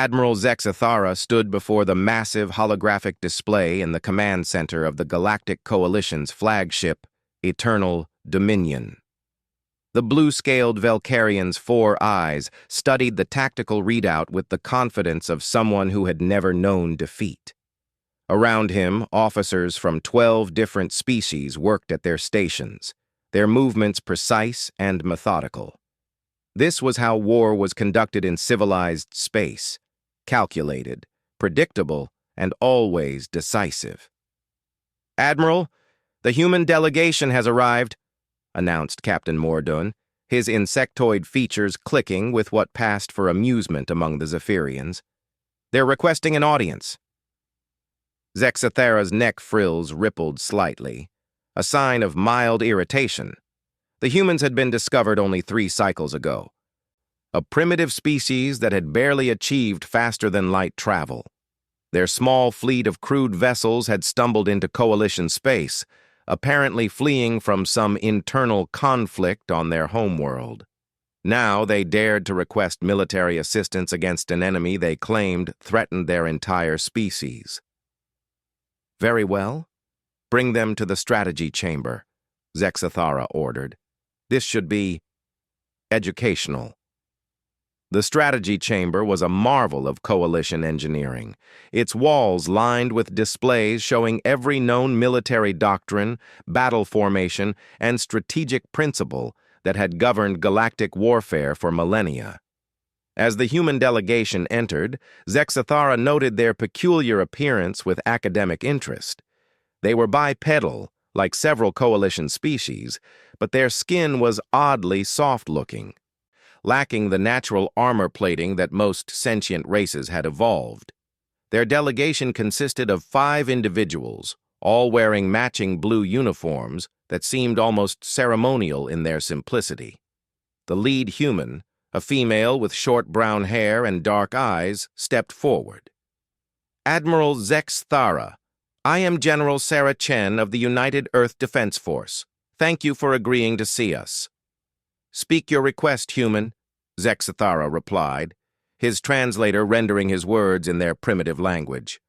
Admiral Zexathara stood before the massive holographic display in the command center of the Galactic Coalition's flagship, Eternal Dominion. The blue-scaled Velcarian's 4 eyes studied the tactical readout with the confidence of someone who had never known defeat. Around him, officers from 12 different species worked at their stations, their movements precise and methodical. This was how war was conducted in civilized space, calculated, predictable, and always decisive. "Admiral, the human delegation has arrived," announced Captain Mordun, his insectoid features clicking with what passed for amusement among the Zephyrians. "They're requesting an audience." Zexathara's neck frills rippled slightly, a sign of mild irritation. The humans had been discovered only 3 cycles ago, a primitive species that had barely achieved faster-than-light travel. Their small fleet of crude vessels had stumbled into Coalition space, apparently fleeing from some internal conflict on their homeworld. Now they dared to request military assistance against an enemy they claimed threatened their entire species. "Very well. Bring them to the strategy chamber," Zexathara ordered. "This should be educational." The strategy chamber was a marvel of Coalition engineering, its walls lined with displays showing every known military doctrine, battle formation, and strategic principle that had governed galactic warfare for millennia. As the human delegation entered, Zexathara noted their peculiar appearance with academic interest. They were bipedal, like several Coalition species, but their skin was oddly soft-looking, lacking the natural armor plating that most sentient races had evolved. Their delegation consisted of 5 individuals, all wearing matching blue uniforms that seemed almost ceremonial in their simplicity. The lead human, a female with short brown hair and dark eyes, stepped forward. "Admiral Zexathara, I am General Sarah Chen of the United Earth Defense Force. Thank you for agreeing to see us." "Speak your request, human," Zexathara replied, his translator rendering his words in their primitive language.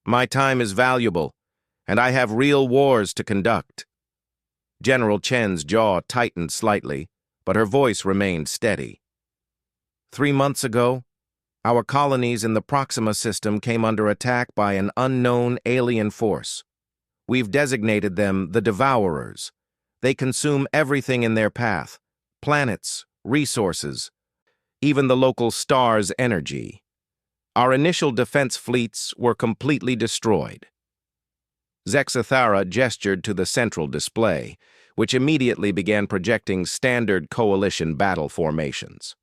"My time is valuable, and I have real wars to conduct." General Chen's jaw tightened slightly, but her voice remained steady. 3 months ago, our colonies in the Proxima system came under attack by an unknown alien force. We've designated them the Devourers. They consume everything in their path: planets, resources, even the local star's energy. Our initial defense fleets were completely destroyed. Zexathara gestured to the central display, which immediately began projecting standard Coalition battle formations.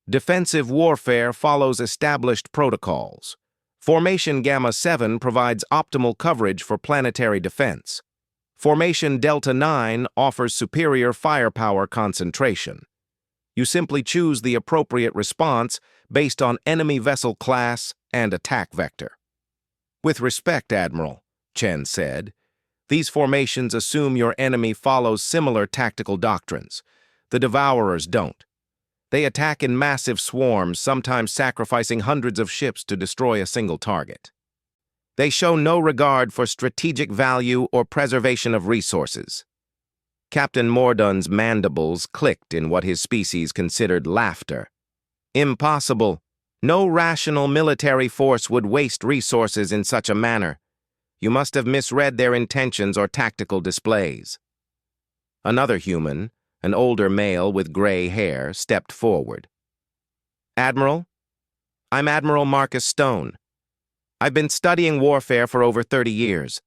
Defensive warfare follows established protocols. Formation Gamma 7 provides optimal coverage for planetary defense. Formation Delta 9 offers superior firepower concentration. You simply choose the appropriate response based on enemy vessel class and attack vector. "With respect, Admiral," Chen said, "these formations assume your enemy follows similar tactical doctrines. The Devourers don't. They attack in massive swarms, sometimes sacrificing hundreds of ships to destroy a single target. They show no regard for strategic value or preservation of resources." Captain Mordun's mandibles clicked in what his species considered laughter. "Impossible. No rational military force would waste resources in such a manner. You must have misread their intentions or tactical displays." Another human, an older male with gray hair, stepped forward. "Admiral, I'm Admiral Marcus Stone. I've been studying warfare for over 30 years.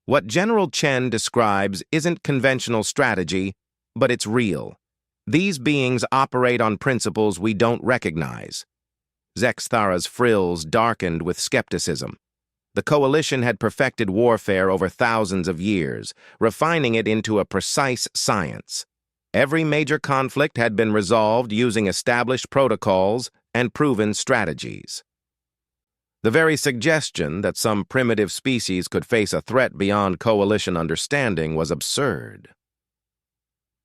What General Chen describes isn't conventional strategy, but it's real. These beings operate on principles we don't recognize." Zexathara's frills darkened with skepticism. The Coalition had perfected warfare over thousands of years, refining it into a precise science. Every major conflict had been resolved using established protocols and proven strategies. The very suggestion that some primitive species could face a threat beyond Coalition understanding was absurd.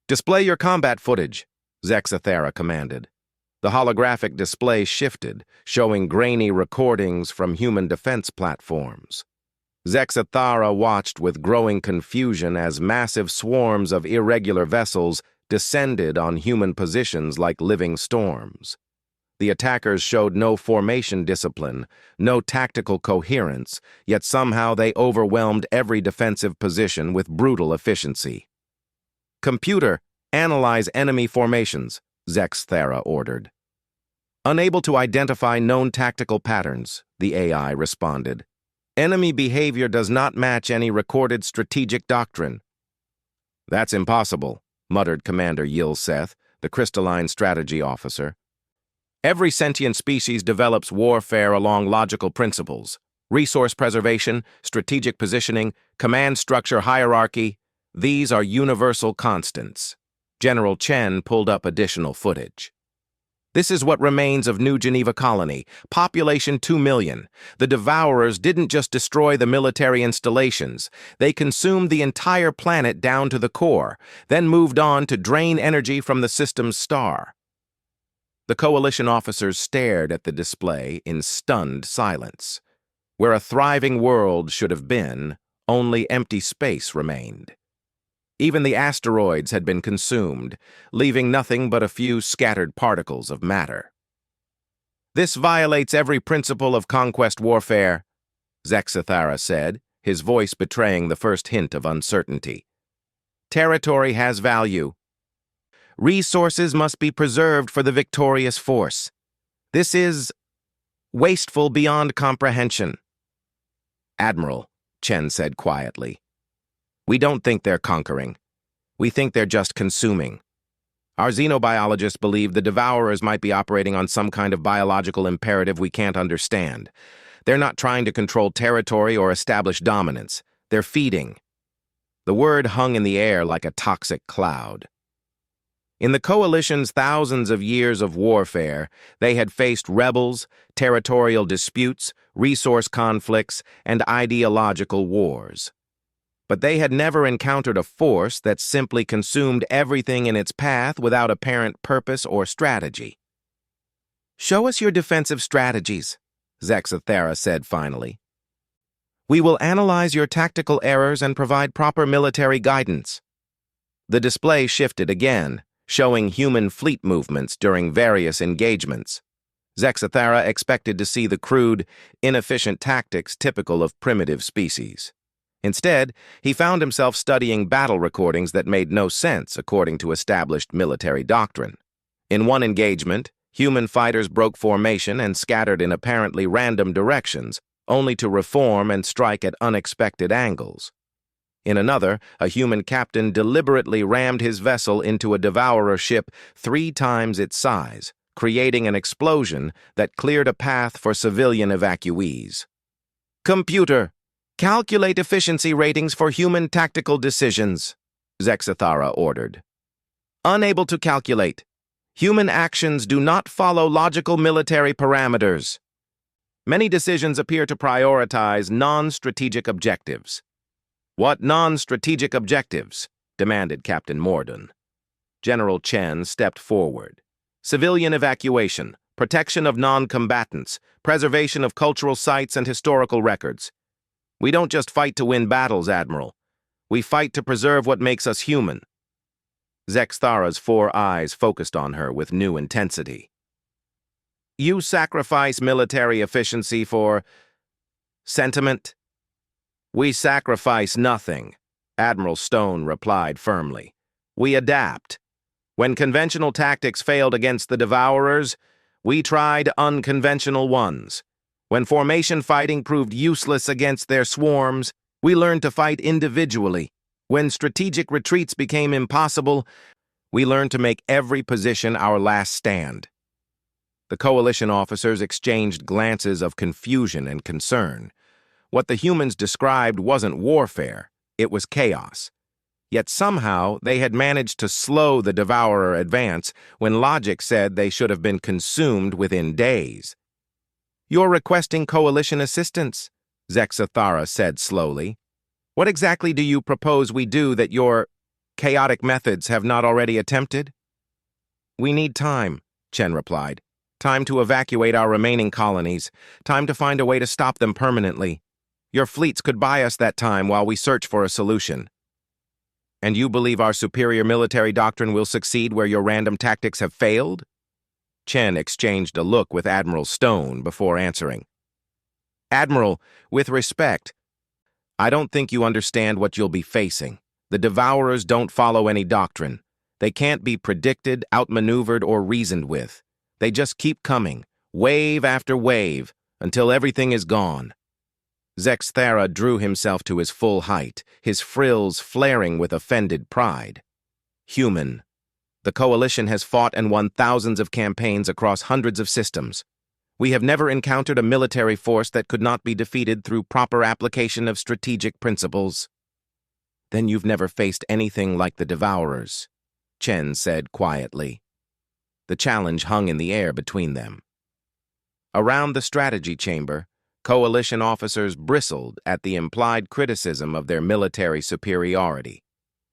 "Display your combat footage," Zexathara commanded. The holographic display shifted, showing grainy recordings from human defense platforms. Zexathara watched with growing confusion as massive swarms of irregular vessels descended on human positions like living storms. The attackers showed no formation discipline, no tactical coherence, yet somehow they overwhelmed every defensive position with brutal efficiency. "Computer, analyze enemy formations," Zexathara ordered. Unable to identify known tactical patterns, the AI responded. "Enemy behavior does not match any recorded strategic doctrine." "That's impossible," muttered Commander Yilseth, the crystalline strategy officer. "Every sentient species develops warfare along logical principles. Resource preservation, strategic positioning, command structure hierarchy, these are universal constants." General Chen pulled up additional footage. "This is what remains of New Geneva Colony, population 2 million. The Devourers didn't just destroy the military installations, they consumed the entire planet down to the core, then moved on to drain energy from the system's star." The Coalition officers stared at the display in stunned silence. Where a thriving world should have been, only empty space remained. Even the asteroids had been consumed, leaving nothing but a few scattered particles of matter. "This violates every principle of conquest warfare," Zexathara said, his voice betraying the first hint of uncertainty. "Territory has value. Resources must be preserved for the victorious force. This is wasteful beyond comprehension." "Admiral," Chen said quietly, "we don't think they're conquering. We think they're just consuming. Our xenobiologists believe the Devourers might be operating on some kind of biological imperative we can't understand. They're not trying to control territory or establish dominance. They're feeding." The word hung in the air like a toxic cloud. In the Coalition's thousands of years of warfare, they had faced rebels, territorial disputes, resource conflicts, and ideological wars. But they had never encountered a force that simply consumed everything in its path without apparent purpose or strategy. "Show us your defensive strategies," Zexathara said finally. "We will analyze your tactical errors and provide proper military guidance." The display shifted again, showing human fleet movements during various engagements. Zexathara expected to see the crude, inefficient tactics typical of primitive species. Instead, he found himself studying battle recordings that made no sense according to established military doctrine. In one engagement, human fighters broke formation and scattered in apparently random directions, only to reform and strike at unexpected angles. In another, a human captain deliberately rammed his vessel into a Devourer ship 3 times its size, creating an explosion that cleared a path for civilian evacuees. "Computer, calculate efficiency ratings for human tactical decisions," Zexathara ordered. "Unable to calculate. Human actions do not follow logical military parameters. Many decisions appear to prioritize non-strategic objectives." "What non-strategic objectives?" demanded Captain Morden. General Chen stepped forward. "Civilian evacuation, protection of non-combatants, preservation of cultural sites and historical records. We don't just fight to win battles, Admiral. We fight to preserve what makes us human." Zexathara's 4 eyes focused on her with new intensity. "You sacrifice military efficiency for sentiment?" "We sacrifice nothing," Admiral Stone replied firmly. "We adapt. When conventional tactics failed against the Devourers, we tried unconventional ones. When formation fighting proved useless against their swarms, we learned to fight individually. When strategic retreats became impossible, we learned to make every position our last stand." The Coalition officers exchanged glances of confusion and concern. What the humans described wasn't warfare, it was chaos. Yet somehow they had managed to slow the Devourer advance when logic said they should have been consumed within days. "You're requesting Coalition assistance," Zexathara said slowly. "What exactly do you propose we do that your chaotic methods have not already attempted?" "We need time," Chen replied. Time to evacuate our remaining colonies. Time to find a way to stop them permanently. Your fleets could buy us that time while we search for a solution. And you believe our superior military doctrine will succeed where your random tactics have failed? Chen exchanged a look with Admiral Stone before answering. Admiral, with respect, I don't think you understand what you'll be facing. The Devourers don't follow any doctrine. They can't be predicted, outmaneuvered, or reasoned with. They just keep coming, wave after wave, until everything is gone. Zexthera drew himself to his full height, his frills flaring with offended pride. Human. The Coalition has fought and won thousands of campaigns across hundreds of systems. We have never encountered a military force that could not be defeated through proper application of strategic principles. Then you've never faced anything like the Devourers, Chen said quietly. The challenge hung in the air between them. Around the strategy chamber, Coalition officers bristled at the implied criticism of their military superiority.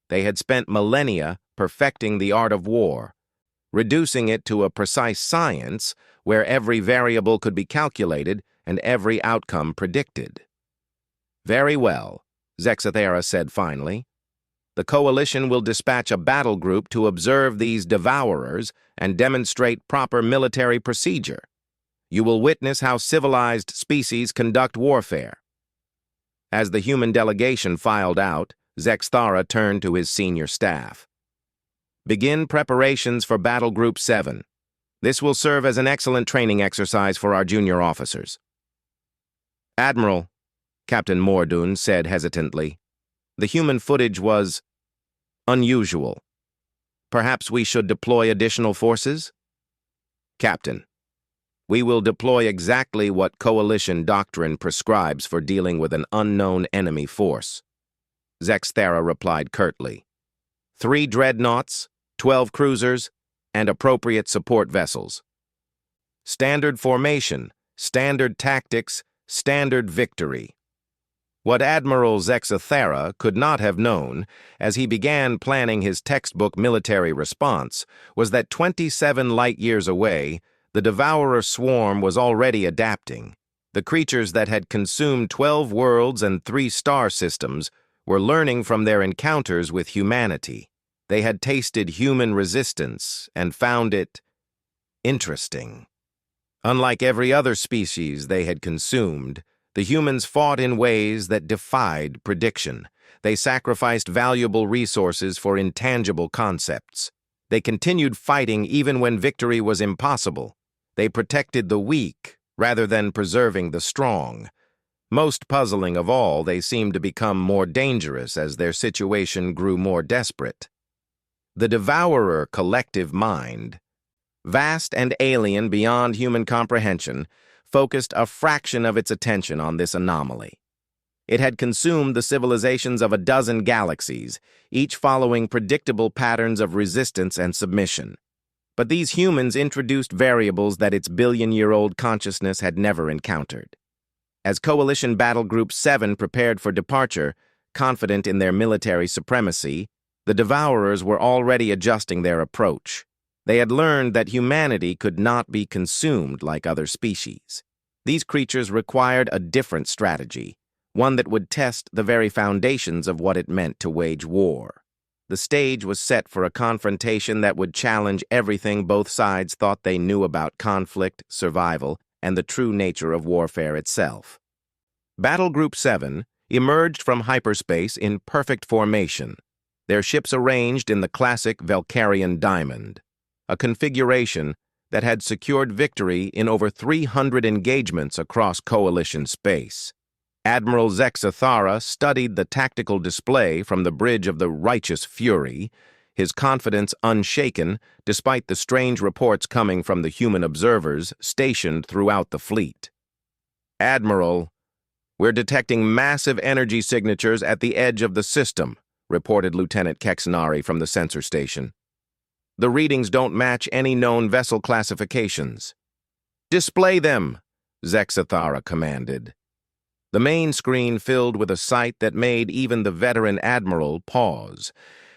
They had spent millennia perfecting the art of war, reducing it to a precise science where every variable could be calculated and every outcome predicted. Very well, Zexthera said finally. The Coalition will dispatch a battle group to observe these Devourers and demonstrate proper military procedure. You will witness how civilized species conduct warfare. As the human delegation filed out, Zexthera turned to his senior staff. Begin preparations for Battle Group 7. This will serve as an excellent training exercise for our junior officers. Admiral, Captain Mordun said hesitantly, the human footage was unusual. Perhaps we should deploy additional forces? Captain, we will deploy exactly what Coalition doctrine prescribes for dealing with an unknown enemy force. Zexthera replied curtly. 3 dreadnoughts, 12 cruisers, and appropriate support vessels. Standard formation, standard tactics, standard victory. What Admiral Zexthera could not have known, as he began planning his textbook military response, was that 27 light-years away, the Devourer swarm was already adapting. The creatures that had consumed 12 worlds and 3 star systems were learning from their encounters with humanity. They had tasted human resistance and found it interesting. Unlike every other species they had consumed, the humans fought in ways that defied prediction. They sacrificed valuable resources for intangible concepts. They continued fighting even when victory was impossible. They protected the weak rather than preserving the strong. Most puzzling of all, they seemed to become more dangerous as their situation grew more desperate. The Devourer collective mind, vast and alien beyond human comprehension, focused a fraction of its attention on this anomaly. It had consumed the civilizations of a dozen galaxies, each following predictable patterns of resistance and submission. But these humans introduced variables that its billion-year-old consciousness had never encountered. As Coalition Battle Group 7 prepared for departure, confident in their military supremacy, the Devourers were already adjusting their approach. They had learned that humanity could not be consumed like other species. These creatures required a different strategy, one that would test the very foundations of what it meant to wage war. The stage was set for a confrontation that would challenge everything both sides thought they knew about conflict, survival, and the true nature of warfare itself. Battle Group 7 emerged from hyperspace in perfect formation, their ships arranged in the classic Valkyrian diamond, a configuration that had secured victory in over 300 engagements across Coalition space. Admiral Zexthera studied the tactical display from the bridge of the Righteous Fury, his confidence unshaken despite the strange reports coming from the human observers stationed throughout the fleet. Admiral, we're detecting massive energy signatures at the edge of the system, reported Lieutenant Kexnari from the sensor station. The readings don't match any known vessel classifications. Display them, Zexthera commanded. The main screen filled with a sight that made even the veteran admiral pause.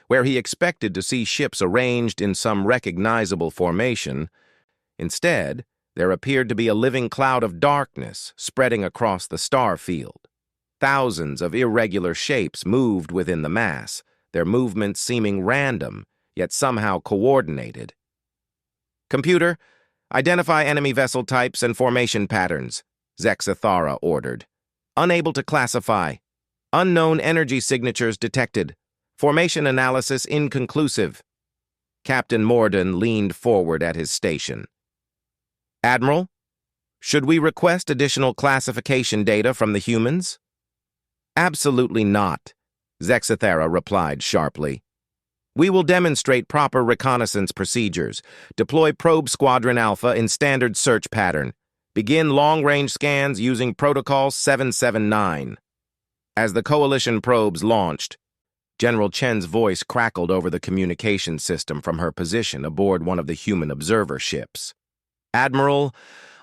Where he expected to see ships arranged in some recognizable formation, Instead, there appeared to be a living cloud of darkness spreading across the star field. Thousands of irregular shapes moved within the mass, their movements seeming random, yet somehow coordinated. "Computer, identify enemy vessel types and formation patterns," Zexathara ordered. "Unable to classify. Unknown energy signatures detected. Formation analysis inconclusive." Captain Morden leaned forward at his station. "Admiral, should we request additional classification data from the humans?" "Absolutely not," Zexathara replied sharply. "We will demonstrate proper reconnaissance procedures. Deploy Probe Squadron Alpha in standard search pattern. Begin long-range scans using Protocol 779. As the Coalition probes launched, General Chen's voice crackled over the communication system from her position aboard one of the human observer ships. "Admiral,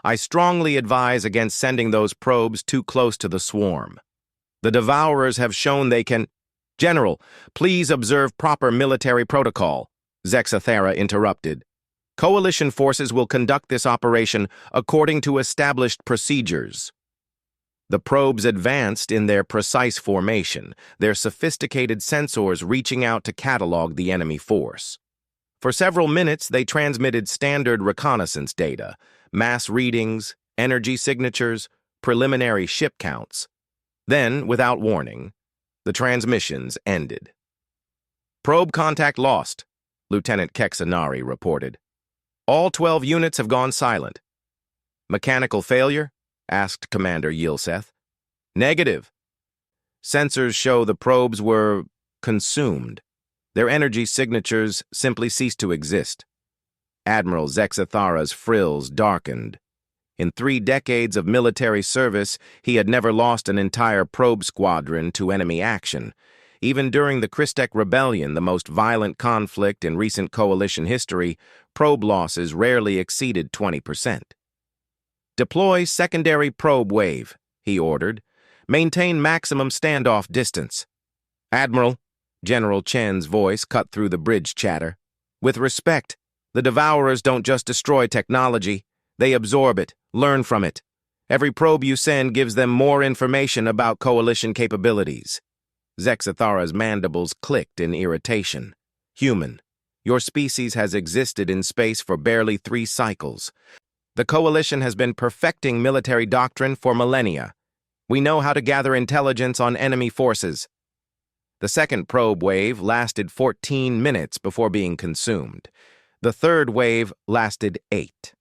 I strongly advise against sending those probes too close to the swarm. The Devourers have shown they can—" "General, please observe proper military protocol," Zexathara interrupted. "Coalition forces will conduct this operation according to established procedures." The probes advanced in their precise formation, their sophisticated sensors reaching out to catalog the enemy force. For several minutes, they transmitted standard reconnaissance data, mass readings, energy signatures, preliminary ship counts. Then, without warning, the transmissions ended. "Probe contact lost," Lieutenant Kexanari reported. "All 12 units have gone silent." "Mechanical failure?" asked Commander Yilseth. "Negative. Sensors show the probes were consumed. Their energy signatures simply ceased to exist." Admiral Zexathara's frills darkened. In 3 decades of military service, he had never lost an entire probe squadron to enemy action. Even during the Christek Rebellion, the most violent conflict in recent coalition history, probe losses rarely exceeded 20%. "Deploy secondary probe wave," he ordered. "Maintain maximum standoff distance." "Admiral," General Chen's voice cut through the bridge chatter. "With respect, the Devourers don't just destroy technology. They absorb it, learn from it. Every probe you send gives them more information about Coalition capabilities." Zexathara's mandibles clicked in irritation. "Human, your species has existed in space for barely 3 cycles. The Coalition has been perfecting military doctrine for millennia. We know how to gather intelligence on enemy forces." The second probe wave lasted 14 minutes before being consumed. The third wave lasted 8.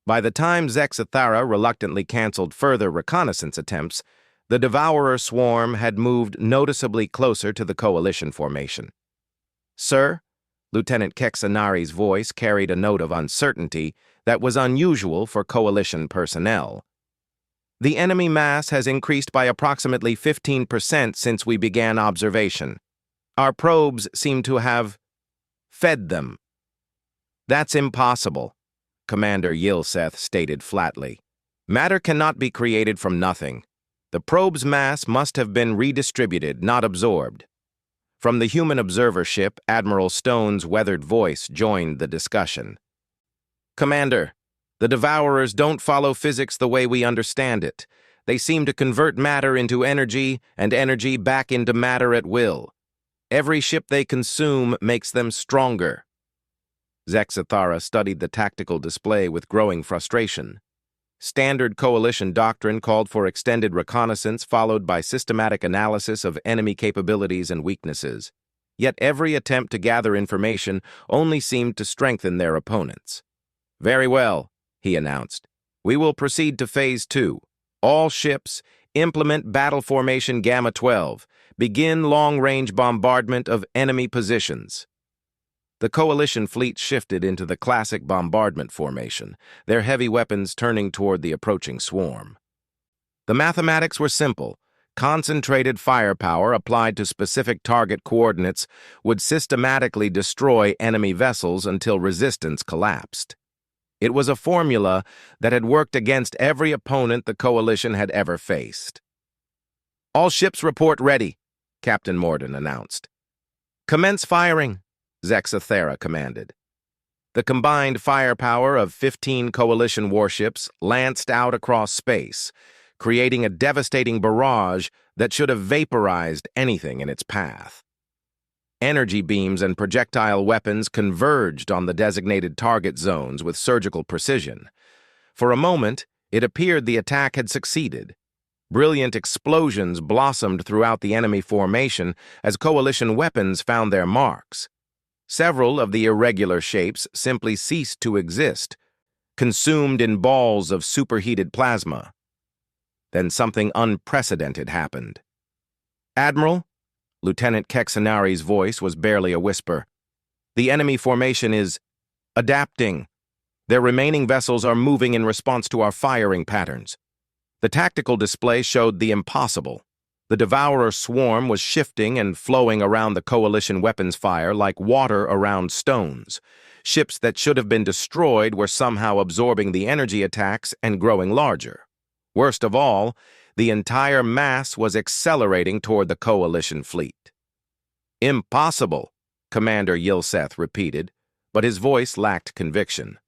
By the time Zexathara reluctantly canceled further reconnaissance attempts, the Devourer swarm had moved noticeably closer to the Coalition formation. "Sir," Lieutenant Kexanari's voice carried a note of uncertainty that was unusual for Coalition personnel. "The enemy mass has increased by approximately 15% since we began observation. Our probes seem to have fed them." "That's impossible," Commander Yilseth stated flatly. "Matter cannot be created from nothing. The probe's mass must have been redistributed, not absorbed." From the human observer ship, Admiral Stone's weathered voice joined the discussion. "Commander, the Devourers don't follow physics the way we understand it. They seem to convert matter into energy and energy back into matter at will. Every ship they consume makes them stronger." Zexathara studied the tactical display with growing frustration. Standard Coalition doctrine called for extended reconnaissance followed by systematic analysis of enemy capabilities and weaknesses. Yet every attempt to gather information only seemed to strengthen their opponents. "Very well," he announced. "We will proceed to Phase 2. All ships, implement battle formation Gamma 12. Begin long-range bombardment of enemy positions." The Coalition fleet shifted into the classic bombardment formation, their heavy weapons turning toward the approaching swarm. The mathematics were simple. Concentrated firepower applied to specific target coordinates would systematically destroy enemy vessels until resistance collapsed. It was a formula that had worked against every opponent the Coalition had ever faced. "All ships report ready," Captain Morden announced. "Commence firing," Zexathara commanded. The combined firepower of 15 coalition warships lanced out across space, creating a devastating barrage that should have vaporized anything in its path. Energy beams and projectile weapons converged on the designated target zones with surgical precision. For a moment, it appeared the attack had succeeded. Brilliant explosions blossomed throughout the enemy formation as coalition weapons found their marks. Several of the irregular shapes simply ceased to exist, consumed in balls of superheated plasma. Then something unprecedented happened. "Admiral," Lieutenant Kexanari's voice was barely a whisper. "The enemy formation is adapting. Their remaining vessels are moving in response to our firing patterns." The tactical display showed the impossible. The Devourer swarm was shifting and flowing around the coalition weapons fire like water around stones. Ships that should have been destroyed were somehow absorbing the energy attacks and growing larger. Worst of all, the entire mass was accelerating toward the coalition fleet. "Impossible," Commander Yilseth repeated, but his voice lacked conviction.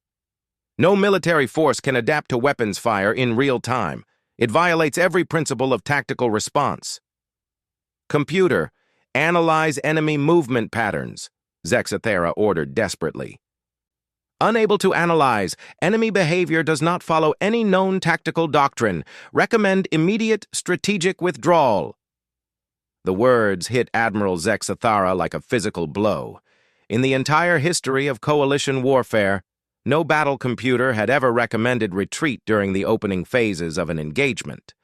"No military force can adapt to weapons fire in real time. It violates every principle of tactical response." "Computer, analyze enemy movement patterns," Zexathera ordered desperately. "Unable to analyze, enemy behavior does not follow any known tactical doctrine. Recommend immediate strategic withdrawal." The words hit Admiral Zexathara like a physical blow. In the entire history of coalition warfare, no battle computer had ever recommended retreat during the opening phases of an engagement.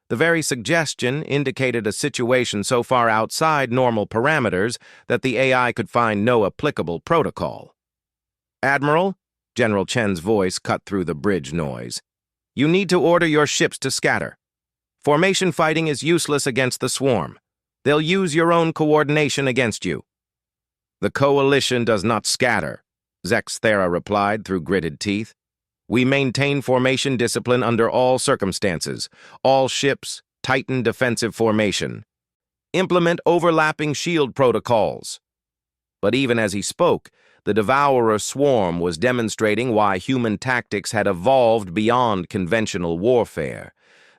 The very suggestion indicated a situation so far outside normal parameters that the AI could find no applicable protocol. "Admiral," General Chen's voice cut through the bridge noise, "you need to order your ships to scatter. Formation fighting is useless against the swarm. They'll use your own coordination against you." "The coalition does not scatter," Zexathera replied through gritted teeth. "We maintain formation discipline under all circumstances. All ships, tighten defensive formation. Implement overlapping shield protocols." But even as he spoke, the Devourer swarm was demonstrating why human tactics had evolved beyond conventional warfare.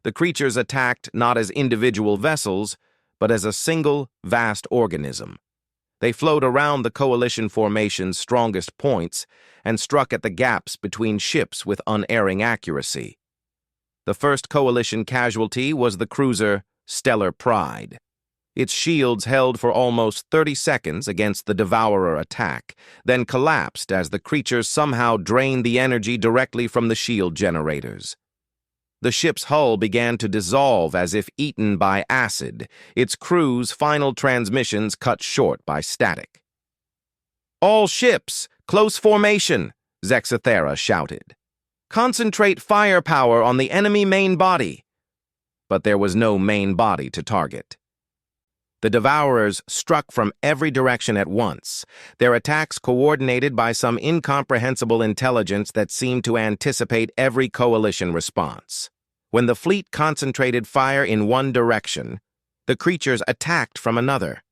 The creatures attacked not as individual vessels, but as a single, vast organism. They flowed around the coalition formation's strongest points and struck at the gaps between ships with unerring accuracy. The first coalition casualty was the cruiser Stellar Pride. Its shields held for almost 30 seconds against the Devourer attack, then collapsed as the creatures somehow drained the energy directly from the shield generators. The ship's hull began to dissolve as if eaten by acid, its crew's final transmissions cut short by static. "All ships, close formation," Zexathera shouted. "Concentrate firepower on the enemy main body." But there was no main body to target. The Devourers struck from every direction at once, their attacks coordinated by some incomprehensible intelligence that seemed to anticipate every coalition response. When the fleet concentrated fire in one direction, the creatures attacked from another.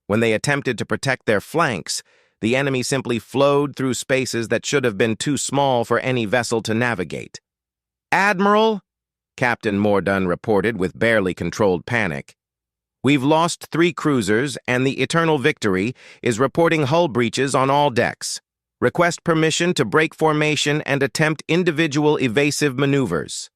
When they attempted to protect their flanks, the enemy simply flowed through spaces that should have been too small for any vessel to navigate. "Admiral," Captain Mordun reported with barely controlled panic, "we've lost 3 cruisers, and the Eternal Victory is reporting hull breaches on all decks. Request permission to break formation and attempt individual evasive maneuvers."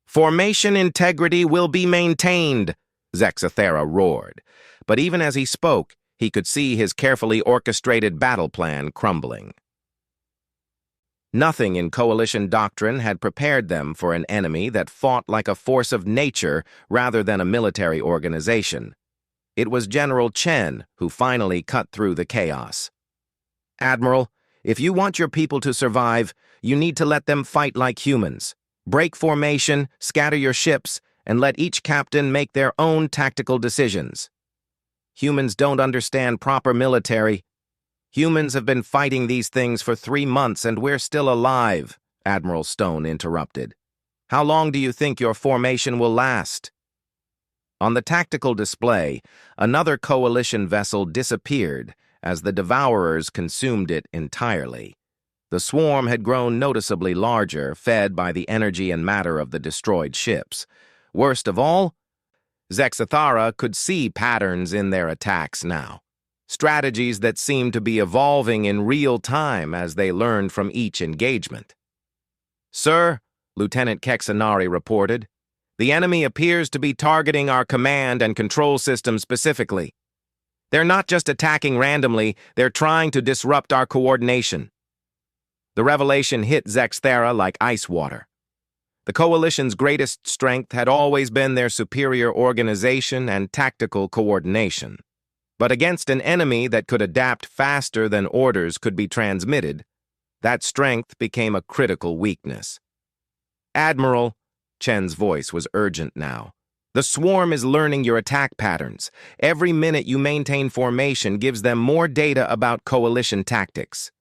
"Formation integrity will be maintained," Zexathera roared. But even as he spoke, he could see his carefully orchestrated battle plan crumbling. Nothing in coalition doctrine had prepared them for an enemy that fought like a force of nature rather than a military organization. It was General Chen who finally cut through the chaos. "Admiral, if you want your people to survive, you need to let them fight like humans. Break formation, scatter your ships, and let each captain make their own tactical decisions. Humans don't understand proper military. Humans have been fighting these things for 3 months and we're still alive," Admiral Stone interrupted. "How long do you think your formation will last?" On the tactical display, another coalition vessel disappeared as the Devourers consumed it entirely. The swarm had grown noticeably larger, fed by the energy and matter of the destroyed ships. Worst of all, Zexathara could see patterns in their attacks now. Strategies that seemed to be evolving in real time as they learned from each engagement. "Sir," Lieutenant Kexanari reported, "the enemy appears to be targeting our command and control system specifically. They're not just attacking randomly, they're trying to disrupt our coordination." The revelation hit Zexathara like ice water. The Coalition's greatest strength had always been their superior organization and tactical coordination. But against an enemy that could adapt faster than orders could be transmitted, that strength became a critical weakness. "Admiral," Chen's voice was urgent now, "the swarm is learning your attack patterns. Every minute you maintain formation gives them more data about Coalition tactics.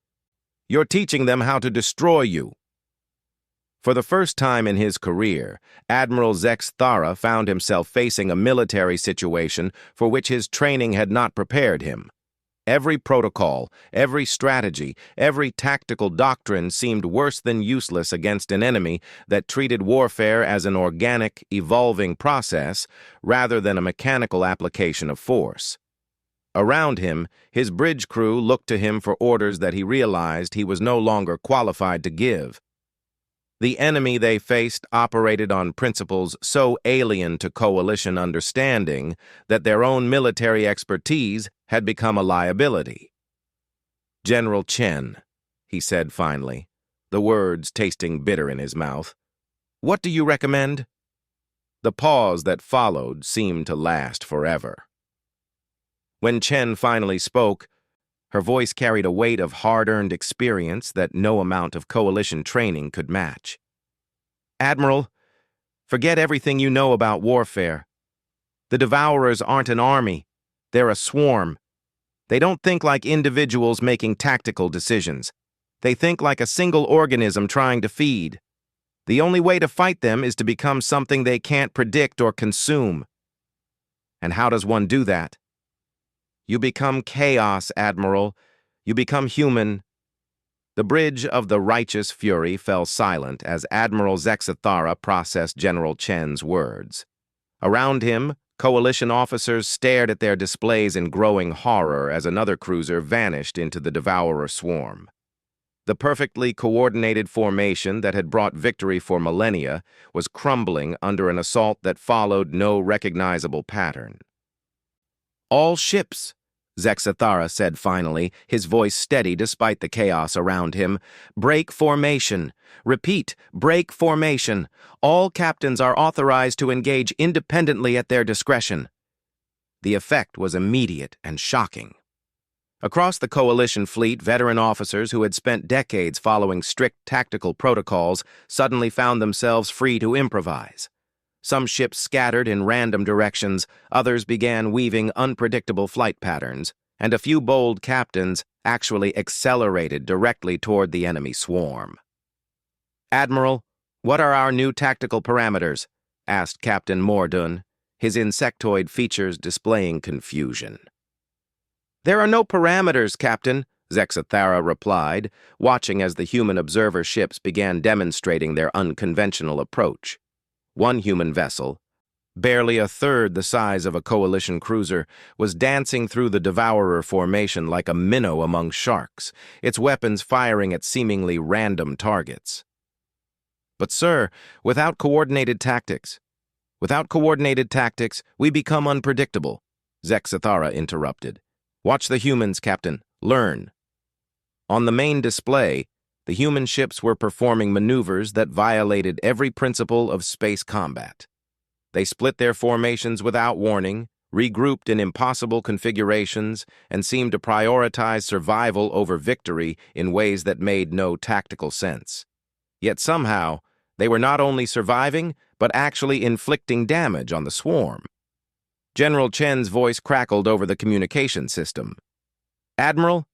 You're teaching them how to destroy you." For the first time in his career, Admiral Zexathara found himself facing a military situation for which his training had not prepared him. Every protocol, every strategy, every tactical doctrine seemed worse than useless against an enemy that treated warfare as an organic, evolving process rather than a mechanical application of force. Around him, his bridge crew looked to him for orders that he realized he was no longer qualified to give. The enemy they faced operated on principles so alien to Coalition understanding that their own military expertise had become a liability. "General Chen," he said finally, the words tasting bitter in his mouth, "what do you recommend?" The pause that followed seemed to last forever. When Chen finally spoke, her voice carried a weight of hard-earned experience that no amount of Coalition training could match. "Admiral, forget everything you know about warfare. The Devourers aren't an army. They're a swarm. They don't think like individuals making tactical decisions. They think like a single organism trying to feed. The only way to fight them is to become something they can't predict or consume. And how does one do that? You become chaos, Admiral. You become human." The bridge of the righteous fury fell silent as Admiral Zexathara processed General Chen's words. Around him, Coalition officers stared at their displays in growing horror as another cruiser vanished into the Devourer swarm. The perfectly coordinated formation that had brought victory for millennia was crumbling under an assault that followed no recognizable pattern. "All ships," Zexathara said finally, his voice steady despite the chaos around him. "Break formation. Repeat, break formation. All captains are authorized to engage independently at their discretion." The effect was immediate and shocking. Across the Coalition fleet, veteran officers who had spent decades following strict tactical protocols suddenly found themselves free to improvise. Some ships scattered in random directions, others began weaving unpredictable flight patterns, and a few bold captains actually accelerated directly toward the enemy swarm. "Admiral, what are our new tactical parameters?" asked Captain Mordun, his insectoid features displaying confusion. "There are no parameters, Captain," Zexathara replied, watching as the human observer ships began demonstrating their unconventional approach. One human vessel, barely a third the size of a Coalition cruiser, was dancing through the Devourer formation like a minnow among sharks, its weapons firing at seemingly random targets. "But sir, without coordinated tactics, we become unpredictable," Zexathara interrupted. "Watch the humans, Captain. Learn." On the main display, the human ships were performing maneuvers that violated every principle of space combat. They split their formations without warning, regrouped in impossible configurations, and seemed to prioritize survival over victory in ways that made no tactical sense. Yet somehow, they were not only surviving, but actually inflicting damage on the swarm. General Chen's voice crackled over the communication system. "Admiral,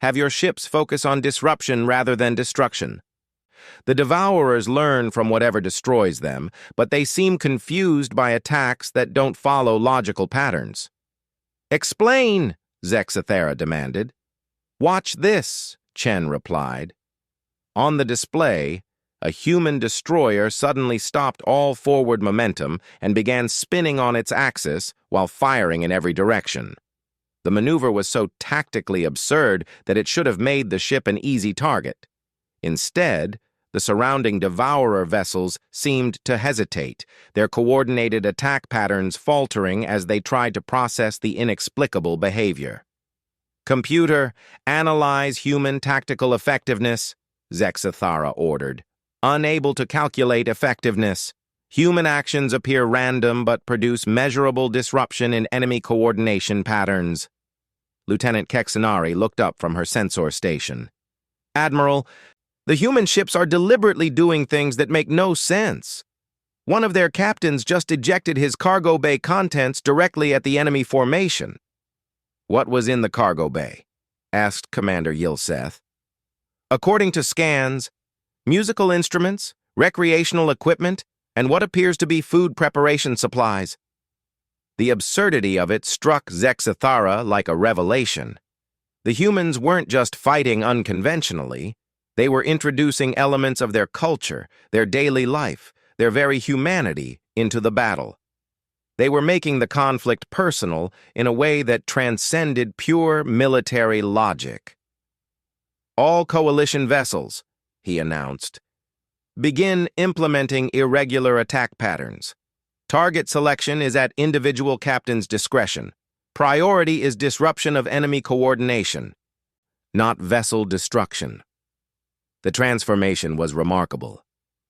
have your ships focus on disruption rather than destruction. The Devourers learn from whatever destroys them, but they seem confused by attacks that don't follow logical patterns." "Explain," Zexathara demanded. "Watch this," Chen replied. On the display, a human destroyer suddenly stopped all forward momentum and began spinning on its axis while firing in every direction. The maneuver was so tactically absurd that it should have made the ship an easy target. Instead, the surrounding Devourer vessels seemed to hesitate, their coordinated attack patterns faltering as they tried to process the inexplicable behavior. "Computer, analyze human tactical effectiveness," Zexathara ordered. "Unable to calculate effectiveness. Human actions appear random but produce measurable disruption in enemy coordination patterns." Lieutenant Kexanari looked up from her sensor station. "Admiral, the human ships are deliberately doing things that make no sense. One of their captains just ejected his cargo bay contents directly at the enemy formation." "What was in the cargo bay?" asked Commander Yilseth. "According to scans, musical instruments, recreational equipment, and what appears to be food preparation supplies." The absurdity of it struck Zexathara like a revelation. The humans weren't just fighting unconventionally. They were introducing elements of their culture, their daily life, their very humanity into the battle. They were making the conflict personal in a way that transcended pure military logic. "All coalition vessels," he announced, "begin implementing irregular attack patterns. Target selection is at individual captain's discretion. Priority is disruption of enemy coordination, not vessel destruction." The transformation was remarkable.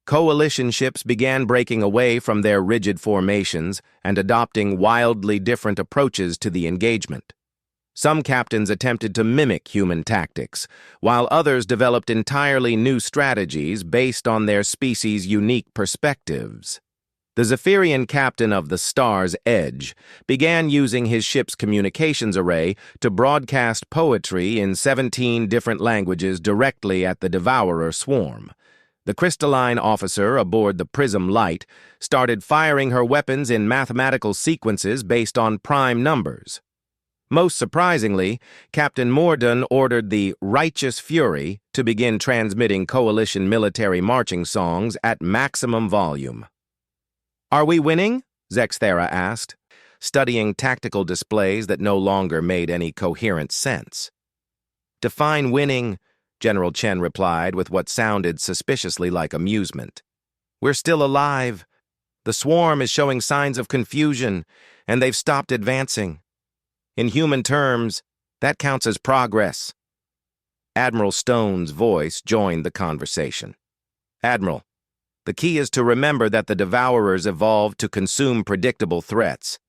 Coalition ships began breaking away from their rigid formations and adopting wildly different approaches to the engagement. Some captains attempted to mimic human tactics, while others developed entirely new strategies based on their species' unique perspectives. The Zephyrian captain of the Star's Edge began using his ship's communications array to broadcast poetry in 17 different languages directly at the Devourer swarm. The crystalline officer aboard the Prism Light started firing her weapons in mathematical sequences based on prime numbers. Most surprisingly, Captain Morden ordered the Righteous Fury to begin transmitting coalition military marching songs at maximum volume. "Are we winning?" Zexthera asked, studying tactical displays that no longer made any coherent sense. "Define winning," General Chen replied with what sounded suspiciously like amusement. "We're still alive. The swarm is showing signs of confusion, and they've stopped advancing. In human terms, that counts as progress." Admiral Stone's voice joined the conversation. "Admiral, the key is to remember that the Devourers evolved to consume predictable threats.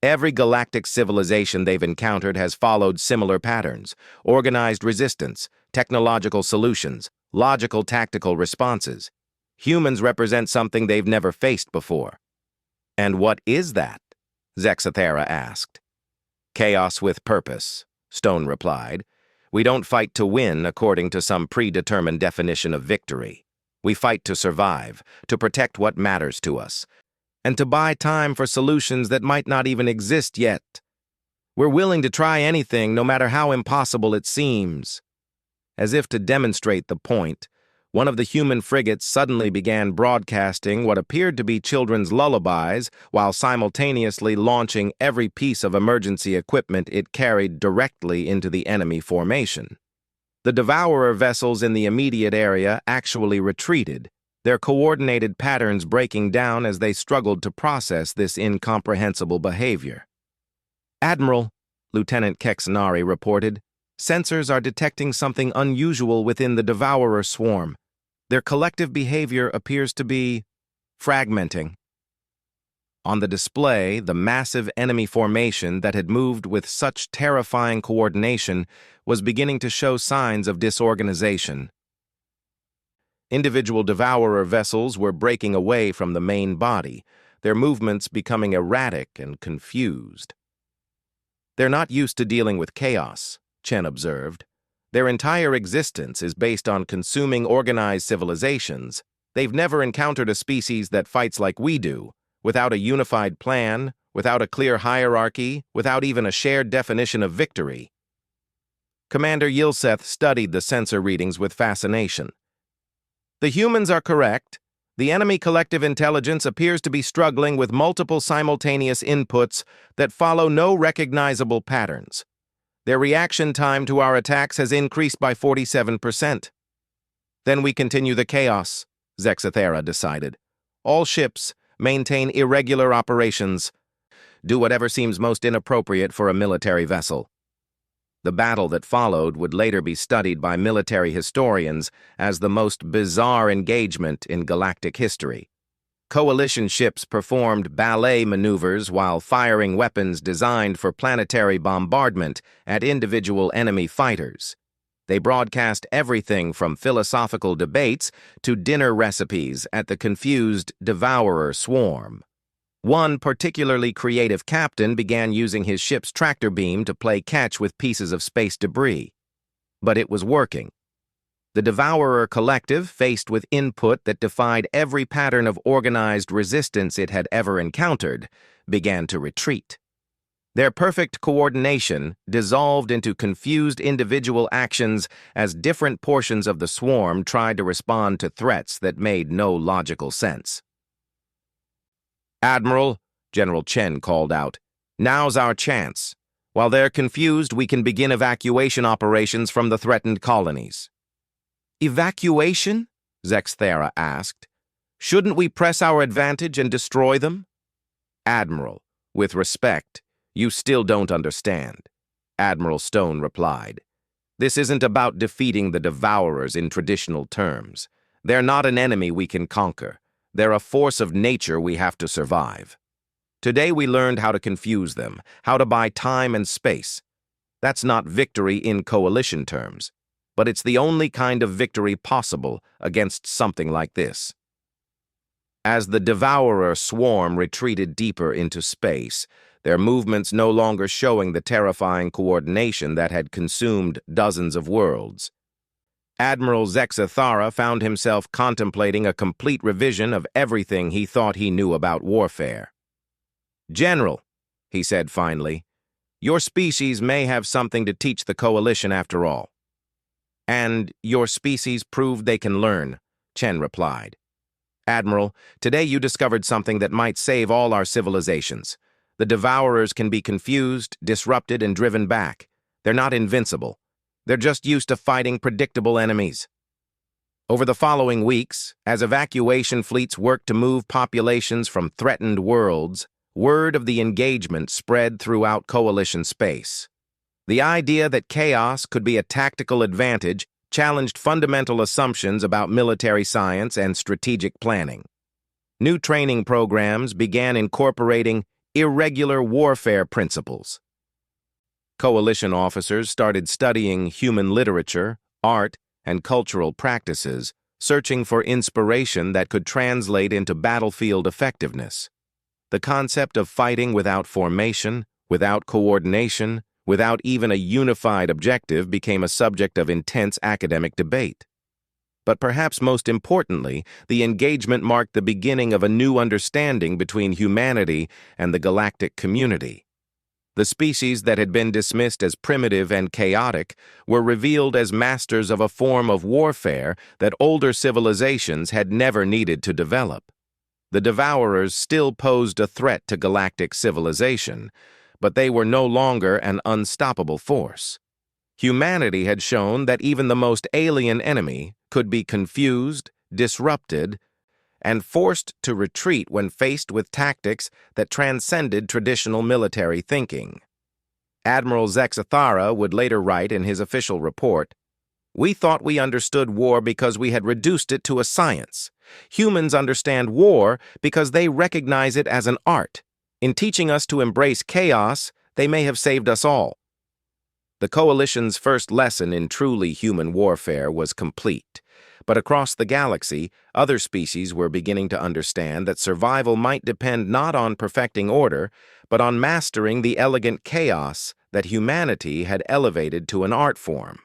Every galactic civilization they've encountered has followed similar patterns: organized resistance, technological solutions, logical tactical responses. Humans represent something they've never faced before." "And what is that?" Zexathera asked. "Chaos with purpose," Stone replied. "We don't fight to win according to some predetermined definition of victory. We fight to survive, to protect what matters to us, and to buy time for solutions that might not even exist yet. We're willing to try anything, no matter how impossible it seems." As if to demonstrate the point, one of the human frigates suddenly began broadcasting what appeared to be children's lullabies while simultaneously launching every piece of emergency equipment it carried directly into the enemy formation. The Devourer vessels in the immediate area actually retreated, their coordinated patterns breaking down as they struggled to process this incomprehensible behavior. "Admiral," Lieutenant Kexanari reported, "sensors are detecting something unusual within the Devourer swarm. Their collective behavior appears to be fragmenting." On the display, the massive enemy formation that had moved with such terrifying coordination was beginning to show signs of disorganization. Individual Devourer vessels were breaking away from the main body, their movements becoming erratic and confused. "They're not used to dealing with chaos," Chen observed. "Their entire existence is based on consuming organized civilizations. They've never encountered a species that fights like we do, without a unified plan, without a clear hierarchy, without even a shared definition of victory." Commander Yilseth studied the sensor readings with fascination. The humans are correct. The enemy collective intelligence appears to be struggling with multiple simultaneous inputs that follow no recognizable patterns. Their reaction time to our attacks has increased by 47%. Then we continue the chaos, Zexathera decided. All ships maintain irregular operations. Do whatever seems most inappropriate for a military vessel. The battle that followed would later be studied by military historians as the most bizarre engagement in galactic history. Coalition ships performed ballet maneuvers while firing weapons designed for planetary bombardment at individual enemy fighters. They broadcast everything from philosophical debates to dinner recipes at the confused devourer swarm. One particularly creative captain began using his ship's tractor beam to play catch with pieces of space debris. But it was working. The Devourer Collective, faced with input that defied every pattern of organized resistance it had ever encountered, began to retreat. Their perfect coordination dissolved into confused individual actions as different portions of the swarm tried to respond to threats that made no logical sense. "Admiral," General Chen called out, "now's our chance. While they're confused, we can begin evacuation operations from the threatened colonies." "Evacuation?" Zexathera asked. "Shouldn't we press our advantage and destroy them?" "Admiral, with respect, you still don't understand," Admiral Stone replied. "This isn't about defeating the Devourers in traditional terms. They're not an enemy we can conquer. They're a force of nature we have to survive. Today we learned how to confuse them, how to buy time and space. That's not victory in coalition terms, but it's the only kind of victory possible against something like this." As the Devourer swarm retreated deeper into space, their movements no longer showing the terrifying coordination that had consumed dozens of worlds, Admiral Zexathera found himself contemplating a complete revision of everything he thought he knew about warfare. "General," he said finally, "your species may have something to teach the Coalition after all." "And your species proved they can learn," Chen replied. "Admiral, today you discovered something that might save all our civilizations. The Devourers can be confused, disrupted, and driven back. They're not invincible. They're just used to fighting predictable enemies." Over the following weeks, as evacuation fleets worked to move populations from threatened worlds, word of the engagement spread throughout Coalition space. The idea that chaos could be a tactical advantage challenged fundamental assumptions about military science and strategic planning. New training programs began incorporating irregular warfare principles. Coalition officers started studying human literature, art, and cultural practices, searching for inspiration that could translate into battlefield effectiveness. The concept of fighting without formation, without coordination, without even a unified objective became a subject of intense academic debate. But perhaps most importantly, the engagement marked the beginning of a new understanding between humanity and the galactic community. The species that had been dismissed as primitive and chaotic were revealed as masters of a form of warfare that older civilizations had never needed to develop. The Devourers still posed a threat to galactic civilization, but they were no longer an unstoppable force. Humanity had shown that even the most alien enemy could be confused, disrupted, and forced to retreat when faced with tactics that transcended traditional military thinking. Admiral Zexathera would later write in his official report, "We thought we understood war because we had reduced it to a science. Humans understand war because they recognize it as an art. In teaching us to embrace chaos, they may have saved us all." The Coalition's first lesson in truly human warfare was complete. But across the galaxy, other species were beginning to understand that survival might depend not on perfecting order, but on mastering the elegant chaos that humanity had elevated to an art form.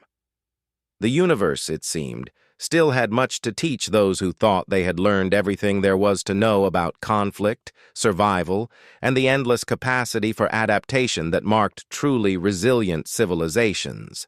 The universe, it seemed, still had much to teach those who thought they had learned everything there was to know about conflict, survival, and the endless capacity for adaptation that marked truly resilient civilizations.